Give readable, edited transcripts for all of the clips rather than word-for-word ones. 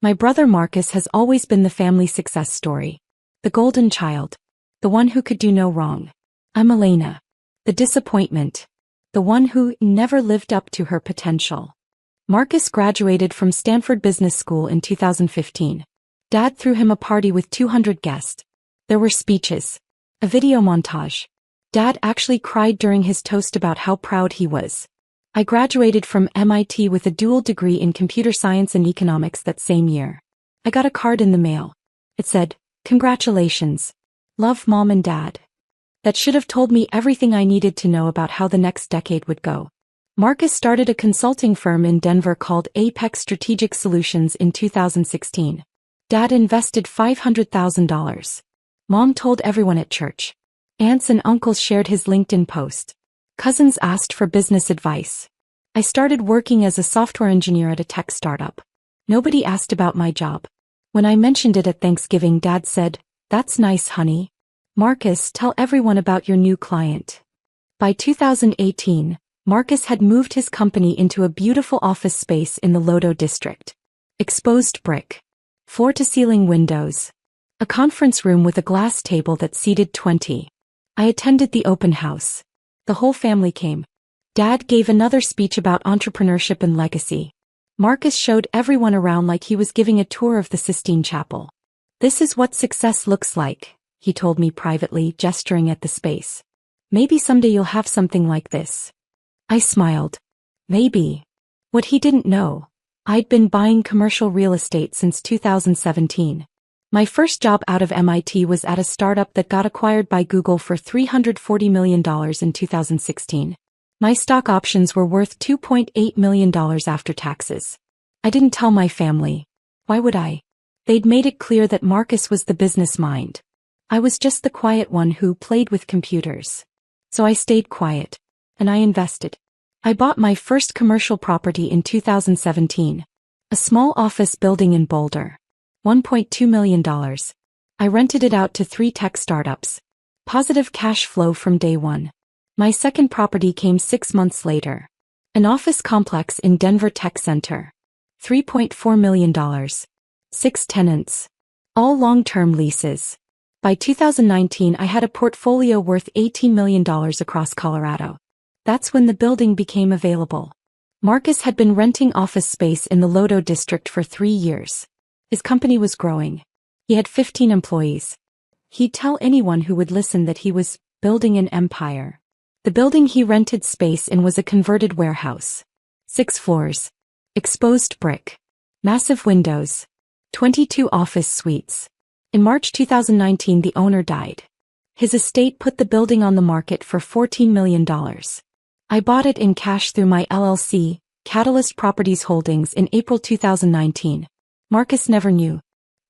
My brother Marcus has always been the family success story. The golden child. The one who could do no wrong. I'm Elena. The disappointment. The one who never lived up to her potential. Marcus graduated from Stanford Business School in 2015. Dad threw him a party with 200 guests. There were speeches. A video montage. Dad actually cried during his toast about how proud he was. I graduated from MIT with a dual degree in computer science and economics that same year. I got a card in the mail. It said, "Congratulations. Love, Mom and Dad." That should have told me everything I needed to know about how the next decade would go. Marcus started a consulting firm in Denver called Apex Strategic Solutions in 2016. Dad invested $500,000. Mom told everyone at church. Aunts and uncles shared his LinkedIn post. Cousins asked for business advice. I started working as a software engineer at a tech startup. Nobody asked about my job. When I mentioned it at Thanksgiving, Dad said, "That's nice, honey. Marcus, tell everyone about your new client." By 2018, Marcus had moved his company into a beautiful office space in the Lodo district. Exposed brick. Floor-to-ceiling windows. A conference room with a glass table that seated 20. I attended the open house. The whole family came. Dad gave another speech about entrepreneurship and legacy. Marcus showed everyone around like he was giving a tour of the Sistine Chapel. "This is what success looks like," he told me privately, gesturing at the space. "Maybe someday you'll have something like this." I smiled. Maybe. What he didn't know, I'd been buying commercial real estate since 2017. My first job out of MIT was at a startup that got acquired by Google for $340 million in 2016. My stock options were worth $2.8 million after taxes. I didn't tell my family. Why would I? They'd made it clear that Marcus was the business mind. I was just the quiet one who played with computers. So I stayed quiet. And I invested. I bought my first commercial property in 2017. A small office building in Boulder. $1.2 million. I rented it out to 3 tech startups. Positive cash flow from day one. My second property came 6 months later. An office complex in Denver Tech Center. $3.4 million. 6 tenants. All long-term leases. By 2019, I had a portfolio worth $18 million across Colorado. That's when the building became available. Marcus had been renting office space in the Lodo district for 3 years. His company was growing. He had 15 employees. He'd tell anyone who would listen that he was building an empire. The building he rented space in was a converted warehouse. 6 floors. Exposed brick. Massive windows. 22 office suites. In March 2019, the owner died. His estate put the building on the market for $14 million. I bought it in cash through my LLC, Catalyst Properties Holdings, in April 2019. Marcus never knew.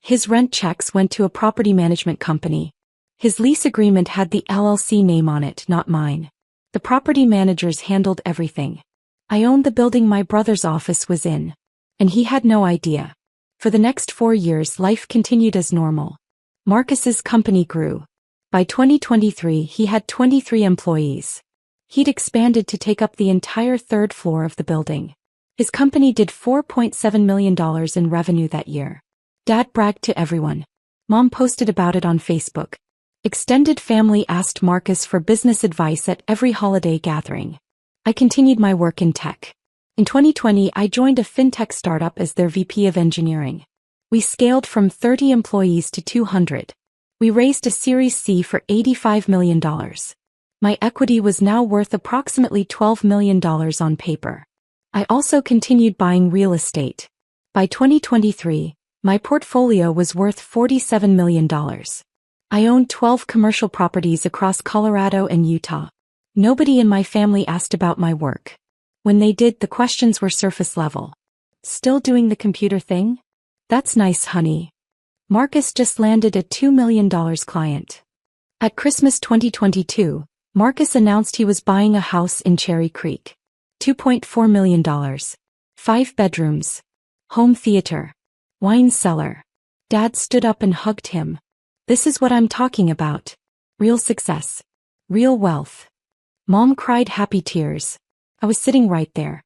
His rent checks went to a property management company. His lease agreement had the LLC name on it, not mine. The property managers handled everything. I owned the building my brother's office was in. And he had no idea. For the next 4 years, life continued as normal. Marcus's company grew. By 2023, he had 23 employees. He'd expanded to take up the entire 3rd floor of the building. His company did $4.7 million in revenue that year. Dad bragged to everyone. Mom posted about it on Facebook. Extended family asked Marcus for business advice at every holiday gathering. I continued my work in tech. In 2020, I joined a fintech startup as their VP of engineering. We scaled from 30 employees to 200. We raised a Series C for $85 million. My equity was now worth approximately $12 million on paper. I also continued buying real estate. By 2023, my portfolio was worth $47 million. I owned 12 commercial properties across Colorado and Utah. Nobody in my family asked about my work. When they did, the questions were surface level. "Still doing the computer thing? That's nice, honey. Marcus just landed a $2 million client." At Christmas 2022, Marcus announced he was buying a house in Cherry Creek. $2.4 million. 5 bedrooms. Home theater. Wine cellar. Dad stood up and hugged him. "This is what I'm talking about. Real success. Real wealth." Mom cried happy tears. I was sitting right there.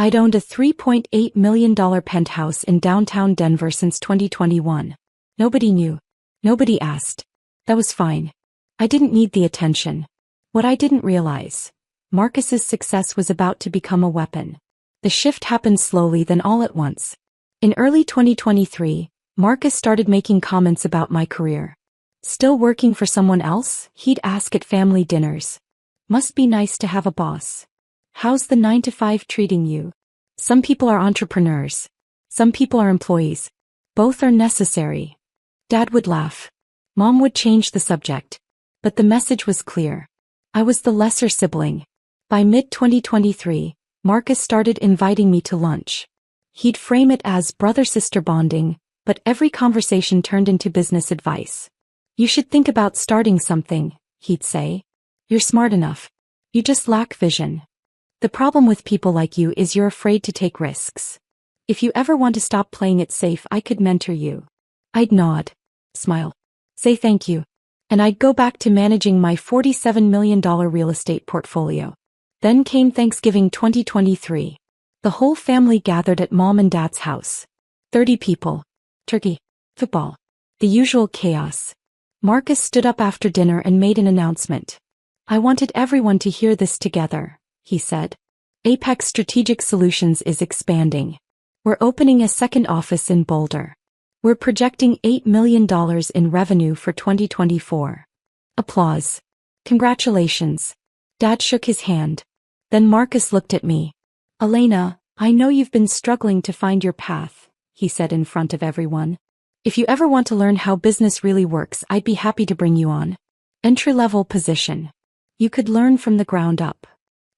I'd owned a $3.8 million penthouse in downtown Denver since 2021. Nobody knew. Nobody asked. That was fine. I didn't need the attention. What I didn't realize, Marcus's success was about to become a weapon. The shift happened slowly then all at once. In early 2023, Marcus started making comments about my career. Still working for someone else? He'd ask at family dinners. Must be nice to have a boss. How's the 9-to-5 treating you? Some people are entrepreneurs. Some people are employees. Both are necessary. Dad would laugh. Mom would change the subject. But the message was clear. I was the lesser sibling. By mid-2023, Marcus started inviting me to lunch. He'd frame it as brother-sister bonding, but every conversation turned into business advice. You should think about starting something, he'd say. You're smart enough. You just lack vision. The problem with people like you is you're afraid to take risks. If you ever want to stop playing it safe, I could mentor you. I'd nod, smile, say thank you, and I'd go back to managing my $47 million real estate portfolio. Then came Thanksgiving 2023. The whole family gathered at Mom and Dad's house. 30 people. Turkey. Football. The usual chaos. Marcus stood up after dinner and made an announcement. I wanted everyone to hear this together, he said. Apex Strategic Solutions is expanding. We're opening a second office in Boulder. We're projecting $8 million in revenue for 2024. Applause. Congratulations. Dad shook his hand. Then Marcus looked at me. Elena, I know you've been struggling to find your path, he said in front of everyone. If you ever want to learn how business really works, I'd be happy to bring you on. Entry-level position. You could learn from the ground up.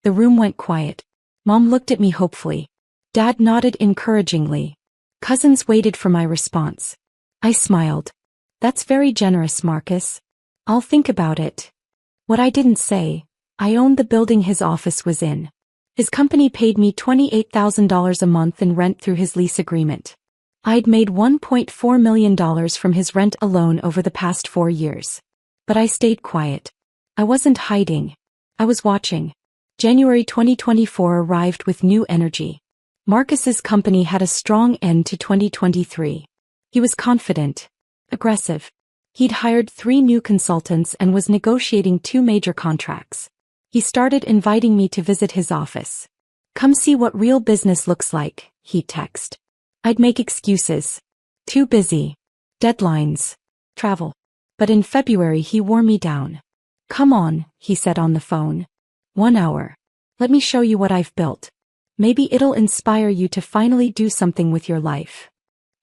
The room went quiet. Mom looked at me hopefully. Dad nodded encouragingly. Cousins waited for my response. I smiled. That's very generous, Marcus. I'll think about it. What I didn't say, I owned the building his office was in. His company paid me $28,000 a month in rent through his lease agreement. I'd made $1.4 million from his rent alone over the past 4 years. But I stayed quiet. I wasn't hiding. I was watching. January 2024 arrived with new energy. Marcus's company had a strong end to 2023. He was confident, aggressive. He'd hired 3 new consultants and was negotiating 2 major contracts. He started inviting me to visit his office. Come see what real business looks like, he'd text. I'd make excuses. Too busy. Deadlines. Travel. But in February he wore me down. Come on, he said on the phone. 1 hour. Let me show you what I've built. Maybe it'll inspire you to finally do something with your life.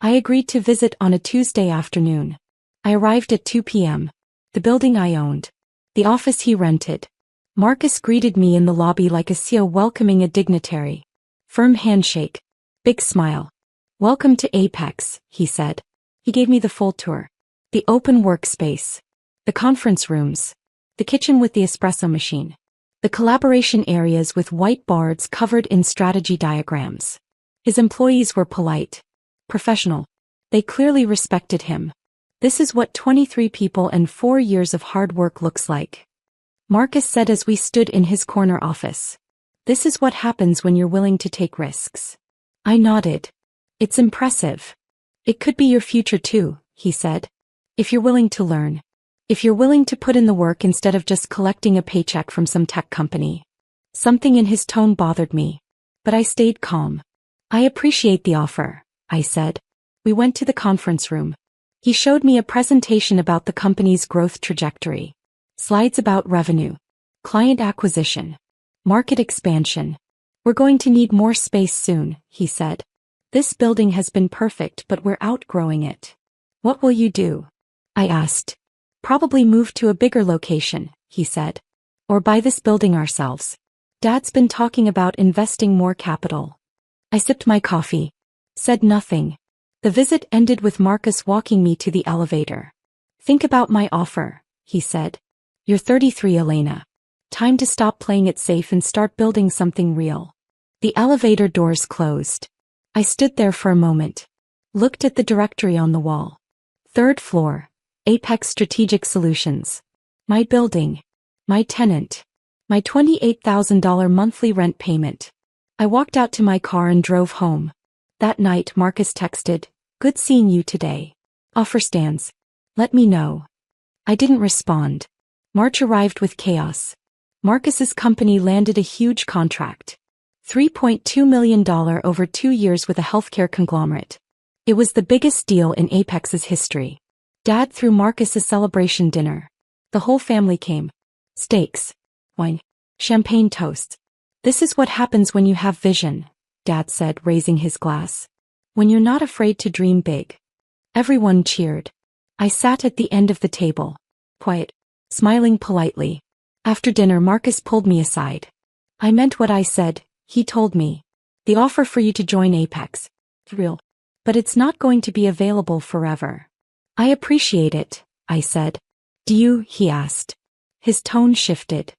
I agreed to visit on a Tuesday afternoon. I arrived at 2 p.m. The building I owned. The office he rented. Marcus greeted me in the lobby like a CEO welcoming a dignitary. Firm handshake. Big smile. Welcome to Apex, he said. He gave me the full tour. The open workspace. The conference rooms. The kitchen with the espresso machine. The collaboration areas with whiteboards covered in strategy diagrams. His employees were polite. Professional. They clearly respected him. This is what 23 people and 4 years of hard work looks like. Marcus said as we stood in his corner office. This is what happens when you're willing to take risks. I nodded. It's impressive. It could be your future too, he said. If you're willing to learn. If you're willing to put in the work instead of just collecting a paycheck from some tech company. Something in his tone bothered me. But I stayed calm. I appreciate the offer, I said. We went to the conference room. He showed me a presentation about the company's growth trajectory. Slides about revenue. Client acquisition. Market expansion. We're going to need more space soon, he said. This building has been perfect, but we're outgrowing it. What will you do? I asked. Probably move to a bigger location, he said. Or buy this building ourselves. Dad's been talking about investing more capital. I sipped my coffee. Said nothing. The visit ended with Marcus walking me to the elevator. Think about my offer, he said. You're 33, Elena. Time to stop playing it safe and start building something real. The elevator doors closed. I stood there for a moment. Looked at the directory on the wall. 3rd floor. Apex Strategic Solutions. My building. My tenant. My $28,000 monthly rent payment. I walked out to my car and drove home. That night Marcus texted, "Good seeing you today. Offer stands. Let me know." I didn't respond. March arrived with chaos. Marcus's company landed a huge contract. $3.2 million over 2 years with a healthcare conglomerate. It was the biggest deal in Apex's history. Dad threw Marcus a celebration dinner. The whole family came. Steaks, wine, champagne toasts. "This is what happens when you have vision," Dad said, raising his glass. "When you're not afraid to dream big." Everyone cheered. I sat at the end of the table, quiet, smiling politely. After dinner Marcus pulled me aside. "I meant what I said," he told me. "The offer for you to join Apex. It's real. But it's not going to be available forever." "I appreciate it," I said. "Do you?" he asked. His tone shifted.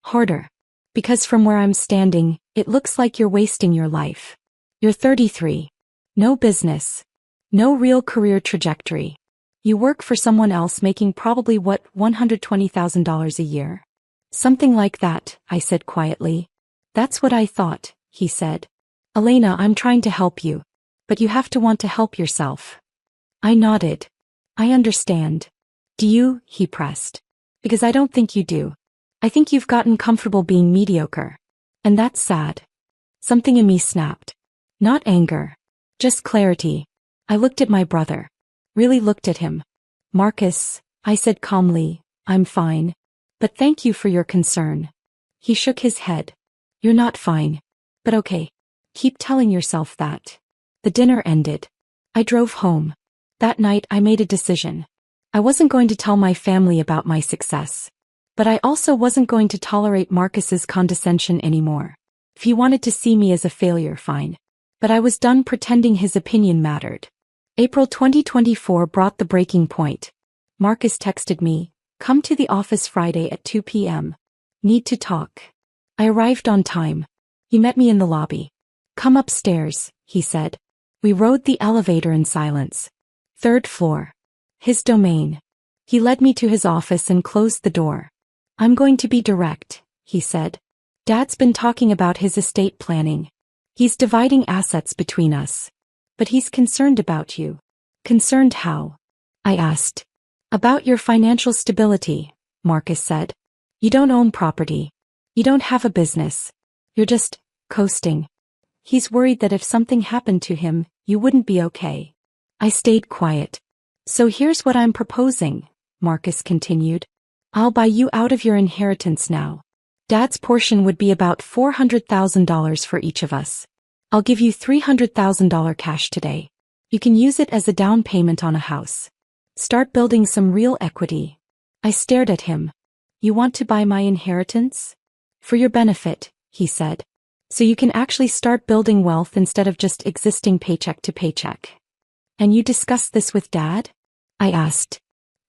Harder. "Because from where I'm standing, it looks like you're wasting your life. You're 33. No business. No real career trajectory. You work for someone else making probably what, $120,000 a year?" "Something like that," I said quietly. "That's what I thought," he said. "Elena, I'm trying to help you. But you have to want to help yourself." I nodded. "I understand." "Do you?" he pressed. "Because I don't think you do. I think you've gotten comfortable being mediocre. And that's sad." Something in me snapped. Not anger. Just clarity. I looked at my brother. Really looked at him. "Marcus," I said calmly, "I'm fine. But thank you for your concern." He shook his head. "You're not fine. But okay. Keep telling yourself that." The dinner ended. I drove home. That night I made a decision. I wasn't going to tell my family about my success. But I also wasn't going to tolerate Marcus's condescension anymore. If he wanted to see me as a failure, fine. But I was done pretending his opinion mattered. April 2024 brought the breaking point. Marcus texted me, "Come to the office Friday at 2 p.m. Need to talk." I arrived on time. He met me in the lobby. "Come upstairs," he said. We rode the elevator in silence. 3rd floor. His domain. He led me to his office and closed the door. "I'm going to be direct," he said. "Dad's been talking about his estate planning. He's dividing assets between us. But he's concerned about you." "Concerned how?" I asked. "About your financial stability," Marcus said. "You don't own property. You don't have a business. You're just coasting. He's worried that if something happened to him, you wouldn't be okay." I stayed quiet. "So here's what I'm proposing," Marcus continued. "I'll buy you out of your inheritance now. Dad's portion would be about $400,000 for each of us. I'll give you $300,000 cash today. You can use it as a down payment on a house. Start building some real equity." I stared at him. "You want to buy my inheritance?" "For your benefit," he said. "So you can actually start building wealth instead of just existing paycheck to paycheck." "And you discussed this with Dad?" I asked.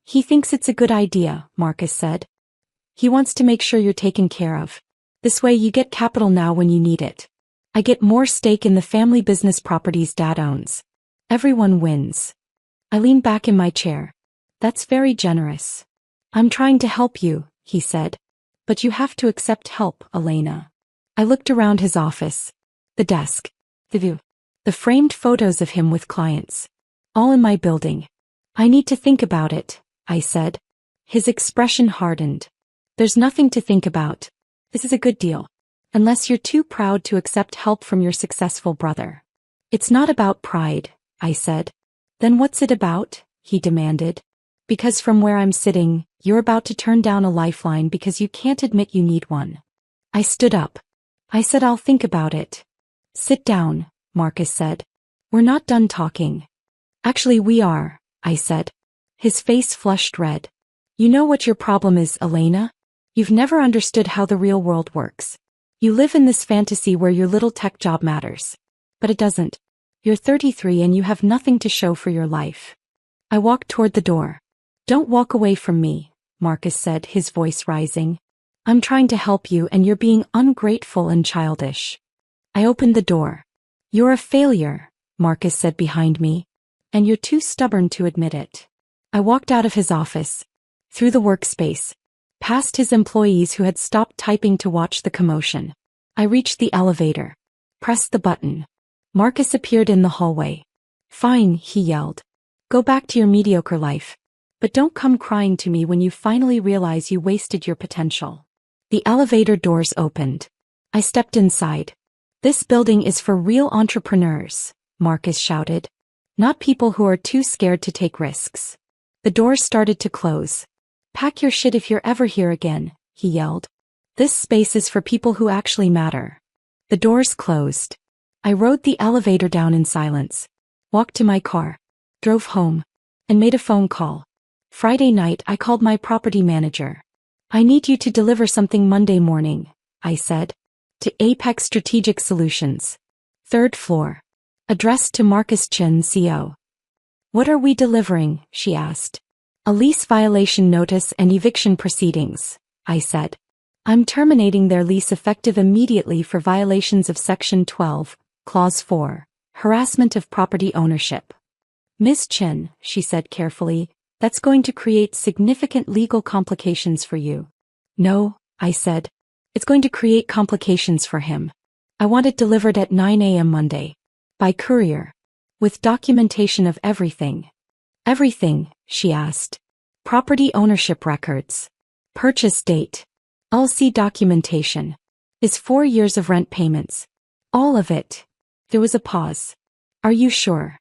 "He thinks it's a good idea," Marcus said. "He wants to make sure you're taken care of. This way you get capital now when you need it. I get more stake in the family business properties Dad owns. Everyone wins." I leaned back in my chair. "That's very generous." "I'm trying to help you," he said. "But you have to accept help, Elena." I looked around his office. The desk. The view. The framed photos of him with clients. All in my building. "I need to think about it," I said. His expression hardened. "There's nothing to think about. This is a good deal. Unless you're too proud to accept help from your successful brother." "It's not about pride," I said. "Then what's it about?" he demanded. "Because from where I'm sitting, you're about to turn down a lifeline because you can't admit you need one." I stood up. I said, "I'll think about it." "Sit down," Marcus said. "We're not done talking." "Actually we are," I said. His face flushed red. "You know what your problem is, Elena? You've never understood how the real world works. You live in this fantasy where your little tech job matters. But it doesn't. You're 33 and you have nothing to show for your life." I walked toward the door. "Don't walk away from me," Marcus said, his voice rising. "I'm trying to help you and you're being ungrateful and childish." I opened the door. "You're a failure," Marcus said behind me. "And you're too stubborn to admit it." I walked out of his office. Through the workspace. Past his employees who had stopped typing to watch the commotion. I reached the elevator. Press the button. Marcus appeared in the hallway. Fine, he yelled. Go back to your mediocre life. But don't come crying to me when you finally realize you wasted your potential. The elevator doors opened. I stepped inside. This building is for real entrepreneurs, Marcus shouted. Not people who are too scared to take risks. The doors started to close. Pack your shit if you're ever here again, he yelled. This space is for people who actually matter. The doors closed. I rode the elevator down in silence, walked to my car, drove home, and made a phone call. Friday night I called my property manager. I need you to deliver something Monday morning, I said. To Apex Strategic Solutions. 3rd floor. Addressed to Marcus Chen, CO. What are we delivering? She asked. A lease violation notice and eviction proceedings, I said. I'm terminating their lease effective immediately for violations of Section 12, Clause 4, harassment of property ownership. Ms. Chen, she said carefully, that's going to create significant legal complications for you. No, I said. It's going to create complications for him. I want it delivered at 9 a.m. Monday. By courier. With documentation of everything. Everything, she asked. Property ownership records. Purchase date. LC documentation. Is 4 years of rent payments. All of it. There was a pause. Are you sure?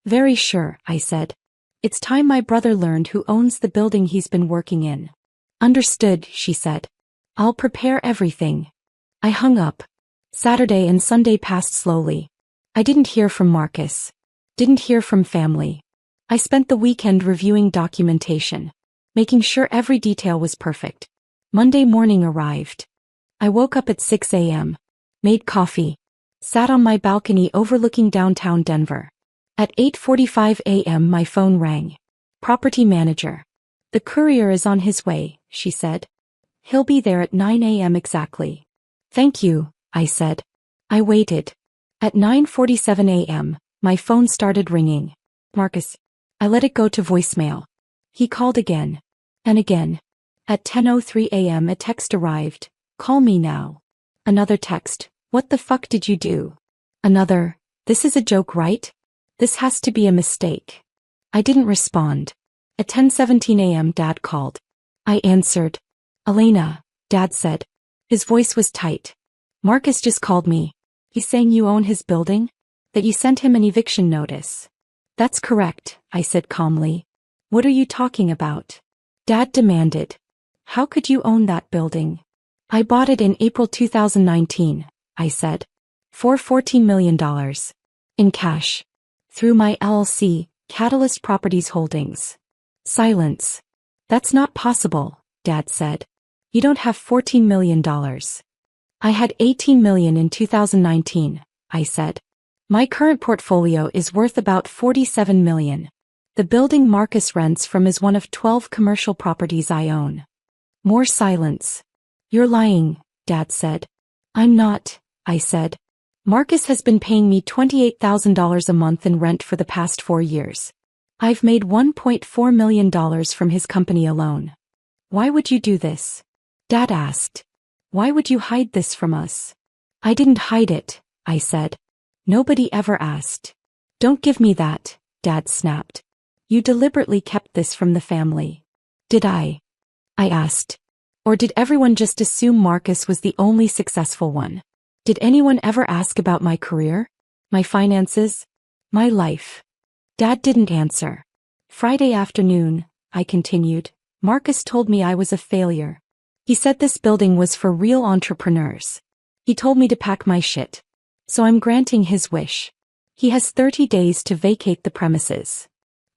Very sure, I said. It's time my brother learned who owns the building he's been working in. Understood, she said. I'll prepare everything. I hung up. Saturday and Sunday passed slowly. I didn't hear from Marcus. Didn't hear from family. I spent the weekend reviewing documentation, making sure every detail was perfect. Monday morning arrived. I woke up at 6 a.m., made coffee, sat on my balcony overlooking downtown Denver. At 8:45 a.m. my phone rang. Property manager. The courier is on his way, she said. He'll be there at 9 a.m. exactly. Thank you, I said. I waited. At 9:47 a.m., my phone started ringing. Marcus. I let it go to voicemail. He called again. And again. At 10:03 a.m. a text arrived. Call me now. Another text. What the fuck did you do? Another. This is a joke, right? This has to be a mistake. I didn't respond. At 10:17 a.m. Dad called. I answered. Elena, Dad said. His voice was tight. Marcus just called me. He's saying you own his building? That you sent him an eviction notice. That's correct, I said calmly. What are you talking about? Dad demanded. How could you own that building? I bought it in April 2019, I said. For $14 million. In cash. Through my LLC, Catalyst Properties Holdings. Silence. That's not possible, Dad said. You don't have $14 million. I had $18 million in 2019, I said. My current portfolio is worth about $47 million. The building Marcus rents from is one of 12 commercial properties I own. More silence. You're lying, Dad said. I'm not, I said. Marcus has been paying me $28,000 a month in rent for the past 4 years. I've made $1.4 million from his company alone. Why would you do this? Dad asked. Why would you hide this from us? I didn't hide it, I said. Nobody ever asked. Don't give me that, Dad snapped. You deliberately kept this from the family. Did I asked. Or did everyone just assume Marcus was the only successful one? Did anyone ever ask about my career? My finances? My life? Dad didn't answer. Friday afternoon, I continued, Marcus told me I was a failure. He said this building was for real entrepreneurs. He told me to pack my shit. So I'm granting his wish. He has 30 days to vacate the premises.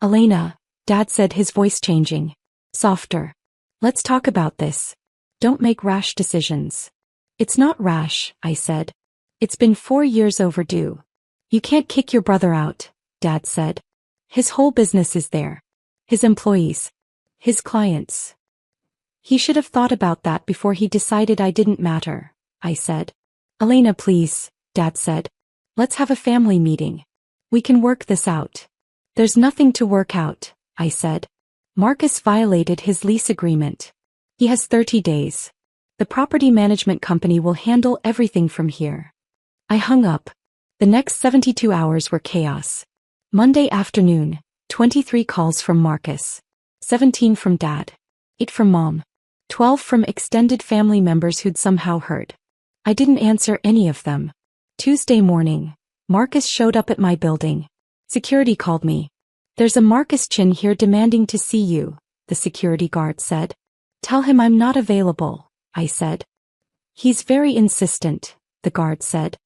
Elena, Dad said, his voice changing. Softer. Let's talk about this. Don't make rash decisions. It's not rash, I said. It's been 4 years overdue. You can't kick your brother out, Dad said. His whole business is there. His employees. His clients. He should have thought about that before he decided I didn't matter, I said. Elena, please, Dad said. Let's have a family meeting. We can work this out. There's nothing to work out, I said. Marcus violated his lease agreement. He has 30 days. The property management company will handle everything from here. I hung up. The next 72 hours were chaos. Monday afternoon, 23 calls from Marcus. 17 from Dad. 8 from Mom. 12 from extended family members who'd somehow heard. I didn't answer any of them. Tuesday morning, Marcus showed up at my building. Security called me. "There's a Marcus Chin here demanding to see you," the security guard said. "Tell him I'm not available," I said. "He's very insistent," the guard said.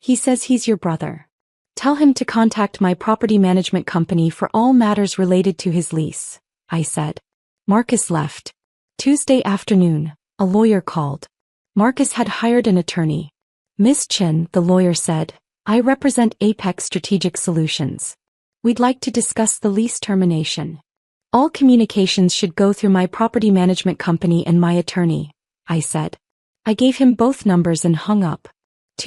"He says he's your brother. Tell him to contact my property management company for all matters related to his lease," I said. Marcus left. Tuesday afternoon, a lawyer called. Marcus had hired an attorney. "Miss Chin," the lawyer said, "I represent Apex Strategic Solutions. We'd like to discuss the lease termination. All communications should go through my property management company and my attorney," I said. I gave him both numbers and hung up.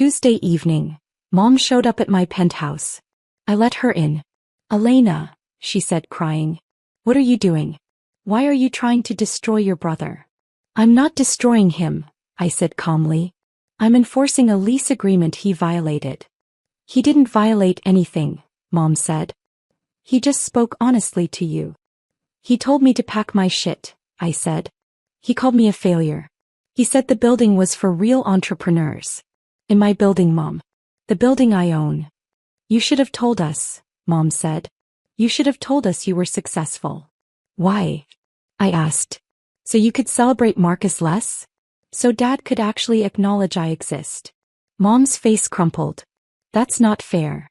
Tuesday evening, Mom showed up at my penthouse. I let her in. "Elena," she said, crying. "What are you doing? Why are you trying to destroy your brother?" "I'm not destroying him," I said calmly. "I'm enforcing a lease agreement he violated." "He didn't violate anything," Mom said. "He just spoke honestly to you." "He told me to pack my shit," I said. "He called me a failure. He said the building was for real entrepreneurs." "In my building, Mom. The building I own." "You should have told us," Mom said. "You should have told us you were successful." "Why?" I asked. "So you could celebrate Marcus less? So Dad could actually acknowledge I exist." Mom's face crumpled. "That's not fair.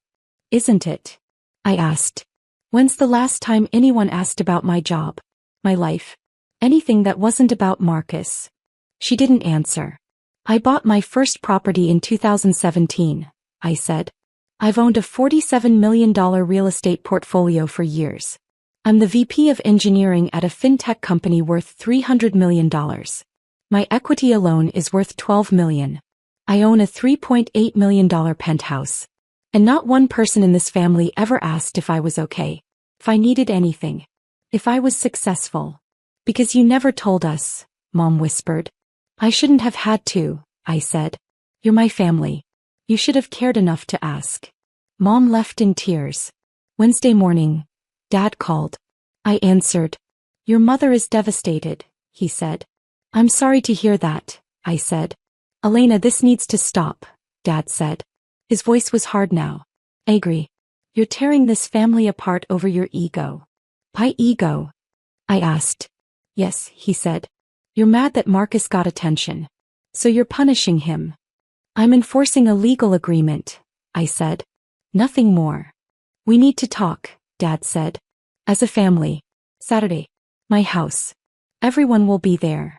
Isn't it?" I asked. "When's the last time anyone asked about my job, my life, anything that wasn't about Marcus?" She didn't answer. "I bought my first property in 2017, I said. "I've owned a $47 million real estate portfolio for years. I'm the VP of engineering at a fintech company worth $300 million. My equity alone is worth $12 million. I own a $3.8 million penthouse. And not one person in this family ever asked if I was okay, if I needed anything, if I was successful. Because you never told us," Mom whispered. "I shouldn't have had to," I said. "You're my family. You should have cared enough to ask." Mom left in tears. Wednesday morning, Dad called. I answered. "Your mother is devastated," he said. "I'm sorry to hear that," I said. "Elena, this needs to stop," Dad said. His voice was hard now. "I agree. You're tearing this family apart over your ego." "My ego?" I asked. "Yes," he said. "You're mad that Marcus got attention. So you're punishing him." "I'm enforcing a legal agreement," I said. "Nothing more." "We need to talk," Dad said. "As a family. Saturday. My house. Everyone will be there."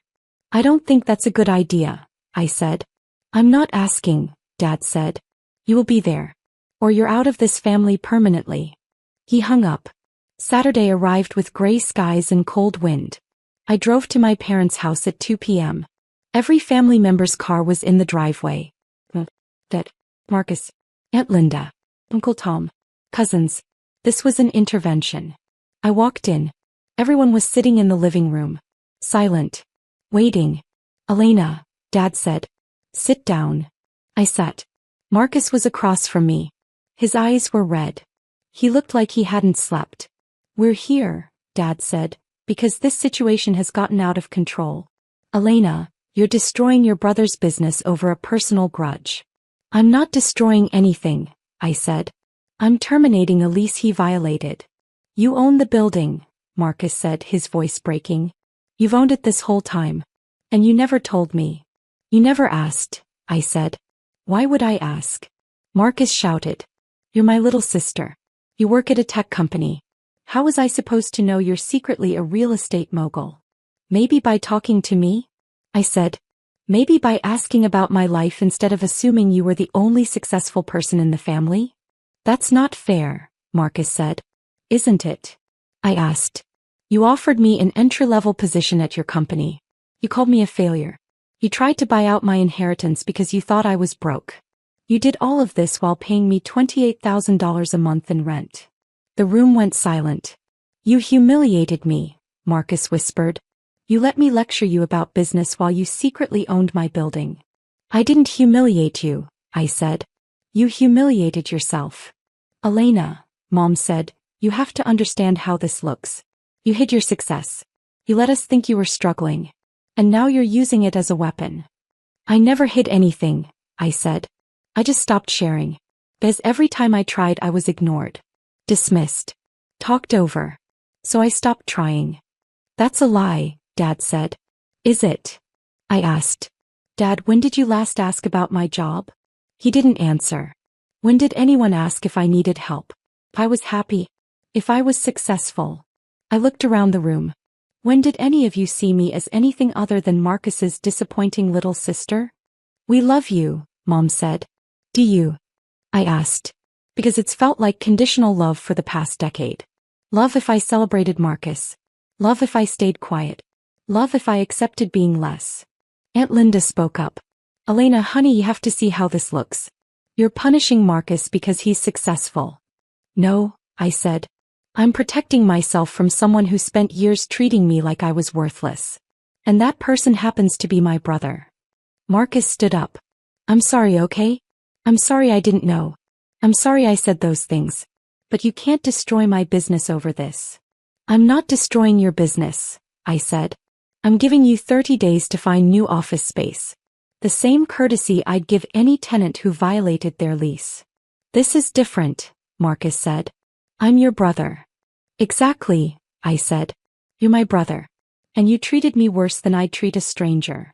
"I don't think that's a good idea," I said. "I'm not asking," Dad said. "You will be there. Or you're out of this family permanently." He hung up. Saturday arrived with gray skies and cold wind. I drove to my parents' house at 2 p.m. Every family member's car was in the driveway. Dad, Marcus, Aunt Linda, Uncle Tom, cousins. This was an intervention. I walked in. Everyone was sitting in the living room. Silent. Waiting. "Elena," Dad said. "Sit down." I sat. Marcus was across from me. His eyes were red. He looked like he hadn't slept. "We're here," Dad said, "because this situation has gotten out of control. Elena, you're destroying your brother's business over a personal grudge." "I'm not destroying anything," I said. "I'm terminating a lease he violated." "You own the building," Marcus said, his voice breaking. "You've owned it this whole time. And you never told me." "You never asked," I said. "Why would I ask?" Marcus shouted. "You're my little sister. You work at a tech company. How was I supposed to know you're secretly a real estate mogul?" "Maybe by talking to me?" I said. "Maybe by asking about my life instead of assuming you were the only successful person in the family?" "That's not fair," Marcus said. "Isn't it?" I asked. "You offered me an entry-level position at your company. You called me a failure. You tried to buy out my inheritance because you thought I was broke. You did all of this while paying me $28,000 a month in rent." The room went silent. "You humiliated me," Marcus whispered. "You let me lecture you about business while you secretly owned my building." "I didn't humiliate you," I said. You humiliated yourself. Elena, Mom said, you have to understand how this looks. You hid your success. You let us think you were struggling. And now you're using it as a weapon. I never hid anything, I said. I just stopped sharing. Because every time I tried I was ignored. Dismissed. Talked over. So I stopped trying. That's a lie, Dad said. Is it? I asked. Dad, when did you last ask about my job? He didn't answer. When did anyone ask if I needed help? If I was happy? If I was successful? I looked around the room. When did any of you see me as anything other than Marcus's disappointing little sister? We love you, Mom said. Do you? I asked. Because it's felt like conditional love for the past decade. Love if I celebrated Marcus. Love if I stayed quiet. Love if I accepted being less. Aunt Linda spoke up. Elena, honey, you have to see how this looks. You're punishing Marcus because he's successful. No, I said. I'm protecting myself from someone who spent years treating me like I was worthless. And that person happens to be my brother. Marcus stood up. I'm sorry, okay? I'm sorry I didn't know. I'm sorry I said those things. But you can't destroy my business over this. I'm not destroying your business, I said. I'm giving you 30 days to find new office space. The same courtesy I'd give any tenant who violated their lease. This is different, Marcus said. I'm your brother. Exactly, I said. You're my brother. And you treated me worse than I'd treat a stranger.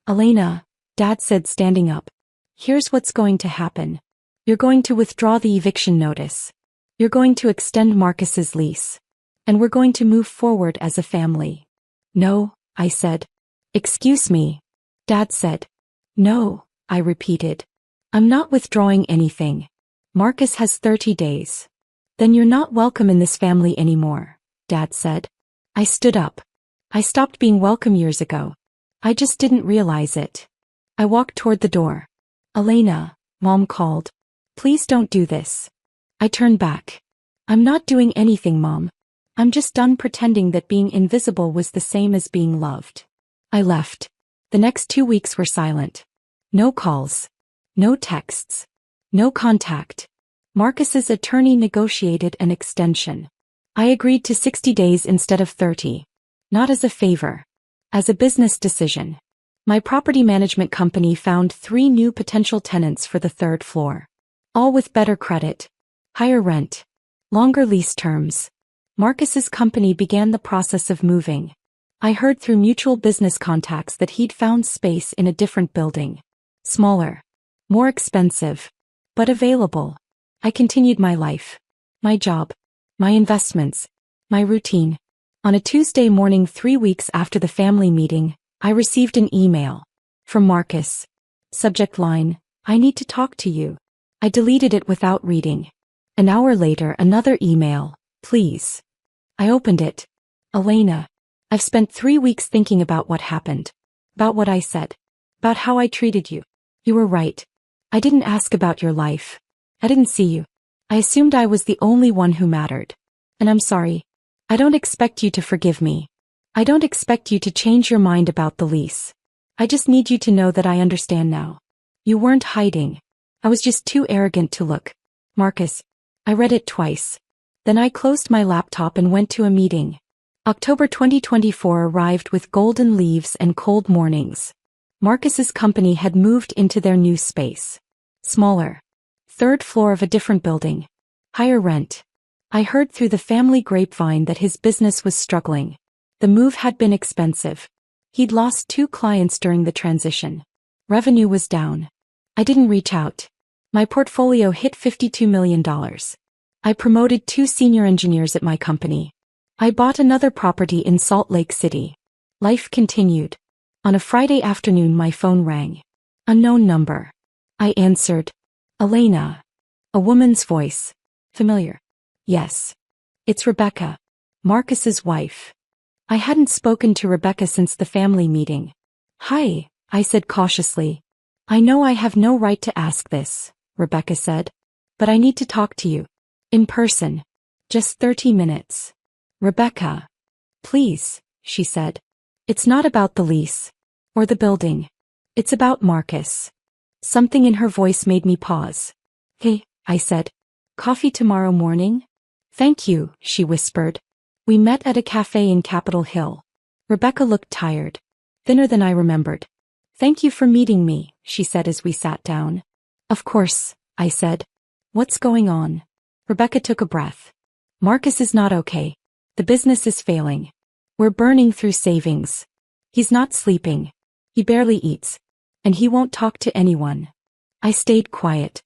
Elena, Dad said, standing up. Here's what's going to happen. You're going to withdraw the eviction notice. You're going to extend Marcus's lease. And we're going to move forward as a family. No, I said. Excuse me. Dad said. No, I repeated. I'm not withdrawing anything. Marcus has 30 days. Then you're not welcome in this family anymore, Dad said. I stood up. I stopped being welcome years ago. I just didn't realize it. I walked toward the door. Elena, Mom called. Please don't do this. I turned back. I'm not doing anything, Mom. I'm just done pretending that being invisible was the same as being loved. I left. The next 2 weeks were silent. No calls. No texts. No contact. Marcus's attorney negotiated an extension. I agreed to 60 days instead of 30. Not as a favor. As a business decision. My property management company found 3 new potential tenants for the 3rd floor. All with better credit. Higher rent. Longer lease terms. Marcus's company began the process of moving. I heard through mutual business contacts that he'd found space in a different building. Smaller. More expensive. But available. I continued my life. My job. My investments. My routine. On a Tuesday morning 3 weeks after the family meeting, I received an email. From Marcus. Subject line, I need to talk to you. I deleted it without reading. An hour later, another email, please. I opened it. Elena. I've spent 3 weeks thinking about what happened. About what I said. About how I treated you. You were right. I didn't ask about your life. I didn't see you. I assumed I was the only one who mattered. And I'm sorry. I don't expect you to forgive me. I don't expect you to change your mind about the lease. I just need you to know that I understand now. You weren't hiding. I was just too arrogant to look. Marcus. I read it twice. Then I closed my laptop and went to a meeting. October 2024 arrived with golden leaves and cold mornings. Marcus's company had moved into their new space. Smaller. 3rd floor of a different building. Higher rent. I heard through the family grapevine that his business was struggling. The move had been expensive. He'd lost 2 clients during the transition. Revenue was down. I didn't reach out. My portfolio hit $52 million. I promoted 2 senior engineers at my company. I bought another property in Salt Lake City. Life continued. On a Friday afternoon my phone rang. Unknown number. I answered. Elena. A woman's voice. Familiar. Yes. It's Rebecca. Marcus's wife. I hadn't spoken to Rebecca since the family meeting. Hi, I said cautiously. I know I have no right to ask this, Rebecca said. But I need to talk to you. In person. Just 30 minutes. Rebecca. Please, she said. It's not about the lease. Or the building. It's about Marcus. Something in her voice made me pause. Hey, I said. Coffee tomorrow morning? Thank you, she whispered. We met at a cafe in Capitol Hill. Rebecca looked tired. Thinner than I remembered. Thank you for meeting me, she said as we sat down. Of course, I said. What's going on? Rebecca took a breath. Marcus is not okay. The business is failing. We're burning through savings. He's not sleeping. He barely eats. And he won't talk to anyone. I stayed quiet.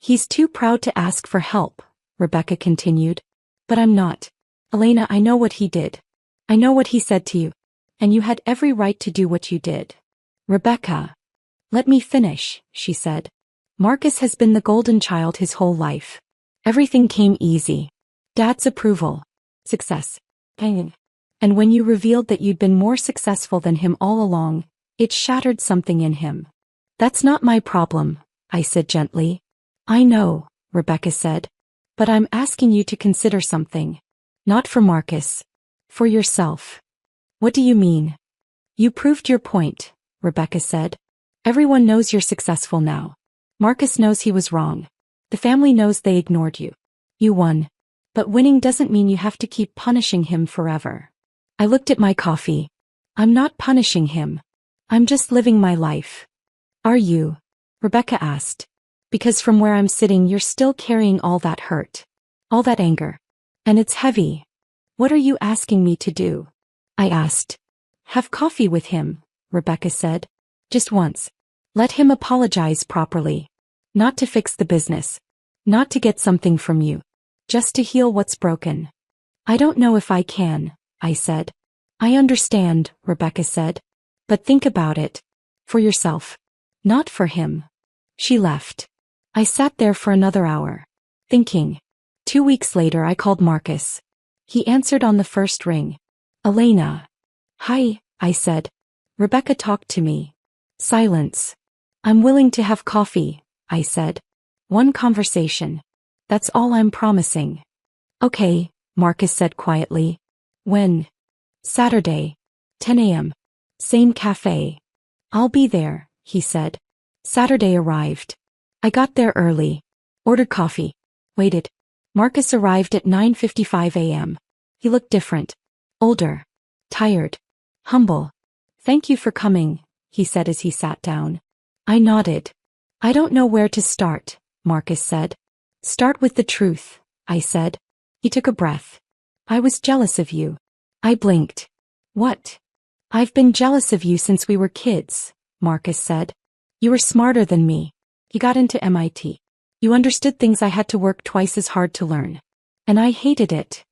He's too proud to ask for help, Rebecca continued. But I'm not. Elena, I know what he did. I know what he said to you. And you had every right to do what you did. Rebecca. Let me finish, she said. Marcus has been the golden child his whole life. Everything came easy. Dad's approval. Success. Pain. And when you revealed that you'd been more successful than him all along, it shattered something in him. That's not my problem, I said gently. I know, Rebecca said. But I'm asking you to consider something. Not for Marcus. For yourself. What do you mean? You proved your point, Rebecca said. Everyone knows you're successful now. Marcus knows he was wrong. The family knows they ignored you. You won. But winning doesn't mean you have to keep punishing him forever. I looked at my coffee. I'm not punishing him. I'm just living my life. Are you? Rebecca asked. Because from where I'm sitting you're still carrying all that hurt. All that anger. And it's heavy. What are you asking me to do? I asked. Have coffee with him, Rebecca said. Just once. Let him apologize properly. Not to fix the business. Not to get something from you. Just to heal what's broken. I don't know if I can, I said. I understand, Rebecca said. But think about it. For yourself. Not for him. She left. I sat there for another hour. Thinking. 2 weeks later I called Marcus. He answered on the first ring. Elena. Hi, I said. Rebecca talked to me. Silence. I'm willing to have coffee, I said. One conversation. That's all I'm promising. Okay, Marcus said quietly. When? Saturday. 10 a.m. Same cafe. I'll be there, he said. Saturday arrived. I got there early. Ordered coffee. Waited. Marcus arrived at 9:55 a.m. He looked different. Older. Tired. Humble. Thank you for coming, he said as he sat down. I nodded. I don't know where to start, Marcus said. Start with the truth, I said. He took a breath. I was jealous of you. I blinked. What? I've been jealous of you since we were kids, Marcus said. You were smarter than me. You got into MIT. You understood things I had to work twice as hard to learn. And I hated it.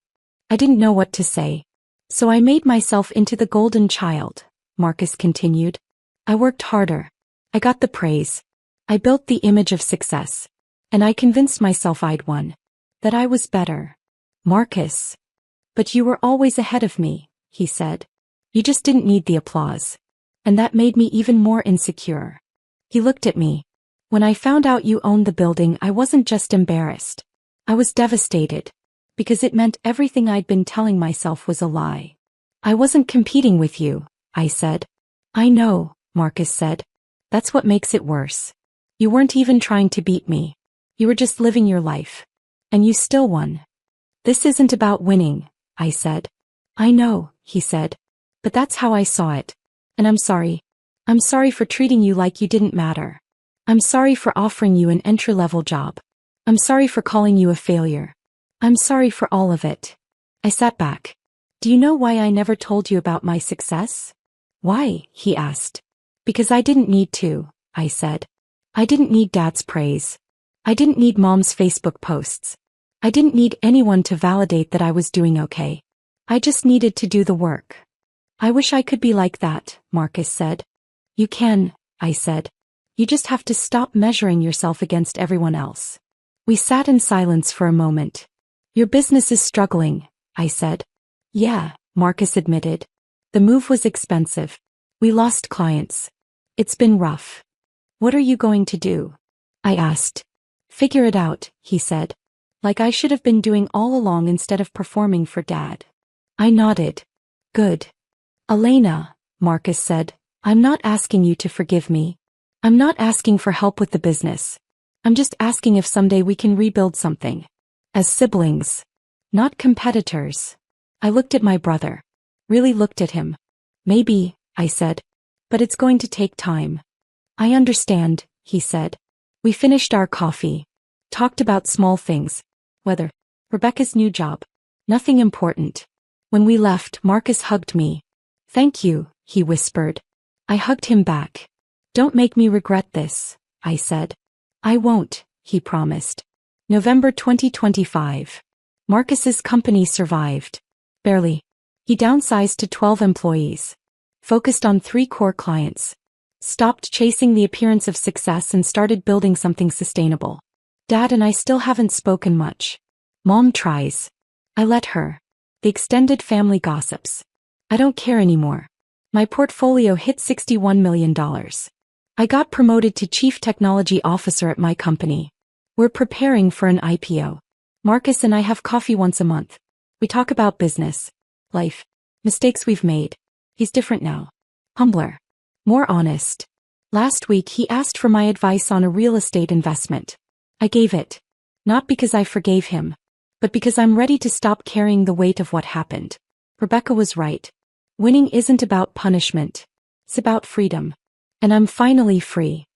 I didn't know what to say. So I made myself into the golden child, Marcus continued. I worked harder. I got the praise. I built the image of success. And I convinced myself I'd won. That I was better. Marcus. But you were always ahead of me, he said. You just didn't need the applause. And that made me even more insecure. He looked at me. When I found out you owned the building, I wasn't just embarrassed. I was devastated. Because it meant everything I'd been telling myself was a lie. I wasn't competing with you, I said. I know, Marcus said. That's what makes it worse. You weren't even trying to beat me. You were just living your life. And you still won. This isn't about winning, I said. I know, he said. But that's how I saw it. And I'm sorry. I'm sorry for treating you like you didn't matter. I'm sorry for offering you an entry-level job. I'm sorry for calling you a failure. I'm sorry for all of it. I sat back. Do you know why I never told you about my success? Why? He asked. Because I didn't need to, I said. I didn't need Dad's praise. I didn't need Mom's Facebook posts. I didn't need anyone to validate that I was doing okay. I just needed to do the work. I wish I could be like that, Marcus said. You can, I said. You just have to stop measuring yourself against everyone else. We sat in silence for a moment. Your business is struggling, I said. Yeah, Marcus admitted. The move was expensive. We lost clients. It's been rough. What are you going to do? I asked. Figure it out, he said. Like I should have been doing all along instead of performing for Dad. I nodded. Good. Elena, Marcus said, I'm not asking you to forgive me. I'm not asking for help with the business. I'm just asking if someday we can rebuild something. As siblings. Not competitors. I looked at my brother. Really looked at him. Maybe, I said. But it's going to take time. I understand, he said. We finished our coffee. Talked about small things. Weather. Rebecca's new job. Nothing important. When we left, Marcus hugged me. Thank you, he whispered. I hugged him back. Don't make me regret this, I said. I won't, he promised. November 2025. Marcus's company survived. Barely. He downsized to 12 employees. Focused on 3 core clients. Stopped chasing the appearance of success and started building something sustainable. Dad and I still haven't spoken much. Mom tries. I let her. The extended family gossips. I don't care anymore. My portfolio hit $61 million. I got promoted to Chief Technology Officer at my company. We're preparing for an IPO. Marcus and I have coffee once a month. We talk about business, life, mistakes we've made. He's different now. Humbler. More honest. Last week he asked for my advice on a real estate investment. I gave it. Not because I forgave him, but because I'm ready to stop carrying the weight of what happened. Rebecca was right. Winning isn't about punishment. It's about freedom. And I'm finally free.